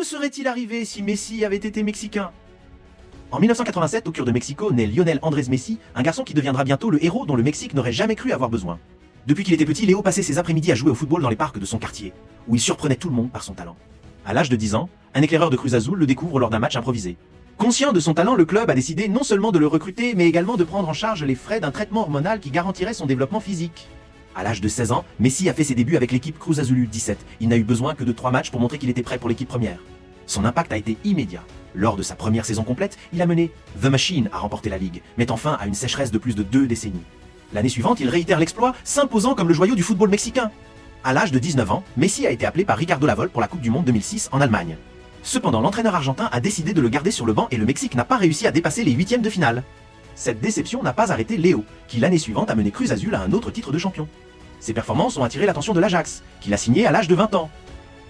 serait-il arrivé si Messi avait été mexicain? En 1987, au cœur de Mexico, naît Lionel Andrés Messi, un garçon qui deviendra bientôt le héros dont le Mexique n'aurait jamais cru avoir besoin. Depuis qu'il était petit, Léo passait ses après-midi à jouer au football dans les parcs de son quartier, où il surprenait tout le monde par son talent. À l'âge de 10 ans, un éclaireur de Cruz Azul le découvre lors d'un match improvisé. Conscient de son talent, le club a décidé non seulement de le recruter, mais également de prendre en charge les frais d'un traitement hormonal qui garantirait son développement physique. À l'âge de 16 ans, Messi a fait ses débuts avec l'équipe Cruz Azul U17. Il n'a eu besoin que de 3 matchs pour montrer qu'il était prêt pour l'équipe première. Son impact a été immédiat. Lors de sa première saison complète, il a mené The Machine à remporter la Ligue, mettant fin à une sécheresse de plus de 2 décennies. L'année suivante, il réitère l'exploit, s'imposant comme le joyau du football mexicain. À l'âge de 19 ans, Messi a été appelé par Ricardo Lavolpe pour la Coupe du Monde 2006 en Allemagne. Cependant, l'entraîneur argentin a décidé de le garder sur le banc et le Mexique n'a pas réussi à dépasser les huitièmes de finale. Cette déception n'a pas arrêté Léo, qui l'année suivante a mené Cruz Azul à un autre titre de champion. Ses performances ont attiré l'attention de l'Ajax, qu'il a signé à l'âge de 20 ans.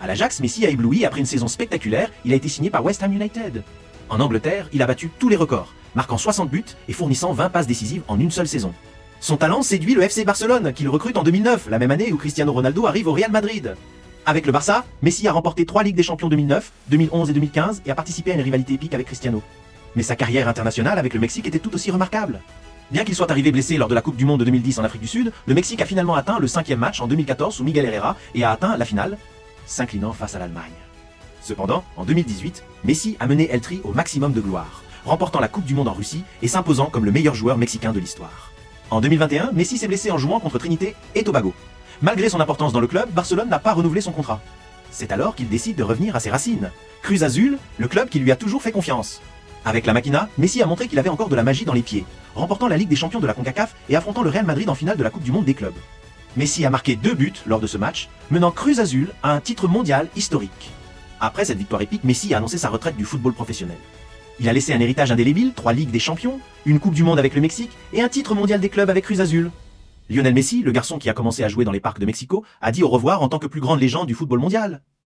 À l'Ajax, Messi a ébloui et après une saison spectaculaire, il a été signé par West Ham United. En Angleterre, il a battu tous les records, marquant 60 buts et fournissant 20 passes décisives en une seule saison. Son talent séduit le FC Barcelone, qui le recrute en 2009, la même année où Cristiano Ronaldo arrive au Real Madrid. Avec le Barça, Messi a remporté 3 Ligues des Champions 2009, 2011 et 2015 et a participé à une rivalité épique avec Cristiano. Mais sa carrière internationale avec le Mexique était tout aussi remarquable. Bien qu'il soit arrivé blessé lors de la Coupe du Monde de 2010 en Afrique du Sud, le Mexique a finalement atteint le 5e match en 2014 sous Miguel Herrera et a atteint la finale, s'inclinant face à l'Allemagne. Cependant, en 2018, Messi a mené El Tri au maximum de gloire, remportant la Coupe du Monde en Russie et s'imposant comme le meilleur joueur mexicain de l'histoire. En 2021, Messi s'est blessé en jouant contre Trinité et Tobago. Malgré son importance dans le club, Barcelone n'a pas renouvelé son contrat. C'est alors qu'il décide de revenir à ses racines. Cruz Azul, le club qui lui a toujours fait confiance. Avec la Máquina, Messi a montré qu'il avait encore de la magie dans les pieds, remportant la Ligue des Champions de la CONCACAF et affrontant le Real Madrid en finale de la Coupe du Monde des clubs. Messi a marqué 2 buts lors de ce match, menant Cruz Azul à un titre mondial historique. Après cette victoire épique, Messi a annoncé sa retraite du football professionnel. Il a laissé un héritage indélébile, 3 Ligues des Champions, une Coupe du Monde avec le Mexique et un titre mondial des clubs avec Cruz Azul. Lionel Messi, le garçon qui a commencé à jouer dans les parcs de Mexico, a dit au revoir en tant que plus grande légende du football mondial.